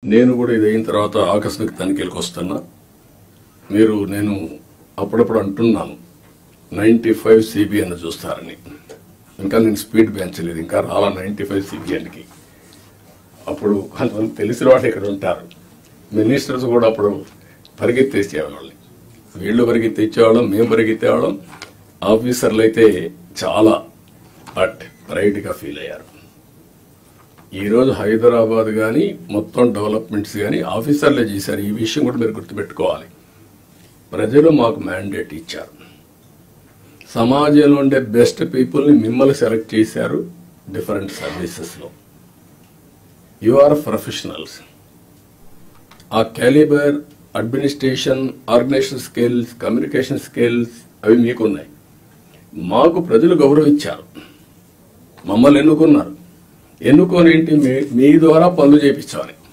నేను కూడా ఇది అయిన తర్వాత ఆకస్మిక తనిఖీలకు వస్తున్నా. నేను అప్పుడప్పుడు అంటున్నాను 95 CBN చూస్తారని. ఇంకా నేను స్పీడ్ పెంచలేదు, ఇంకా రాలా 95 CBNకి. అప్పుడు కొంతమంది తెలిసిన వాళ్ళు ఇక్కడ ఉంటారు, మినిస్టర్స్ కూడా అప్పుడు పరిగెత్తేసేవాళ్ళని. వీళ్ళు పరిగెత్తేసేవాళ్ళం, మేము పరిగెత్తేవాళ్ళం. ఆఫీసర్లు అయితే చాలా ప్రైడ్గా ఫీల్ అయ్యారు. ఈరోజు హైదరాబాద్ కానీ మొత్తం డెవలప్మెంట్స్ కానీ ఆఫీసర్లే చేశారు. ఈ విషయం కూడా మీరు గుర్తుపెట్టుకోవాలి. ప్రజలు మాకు మ్యాండేట్ ఇచ్చారు. సమాజంలో ఉండే బెస్ట్ పీపుల్ని మిమ్మల్ని సెలెక్ట్ చేశారు డిఫరెంట్ సర్వీసెస్లో. You are professionals. ఆ calibre, administration, organisation skills, communication skills అవి మీకున్నాయి. మాకు ప్రజలు గౌరవించారు, మమ్మల్ని ఎన్నుకున్నారు. ఎన్నుకొని ఏంటి, మీ ద్వారా పనులు చేయించాలి.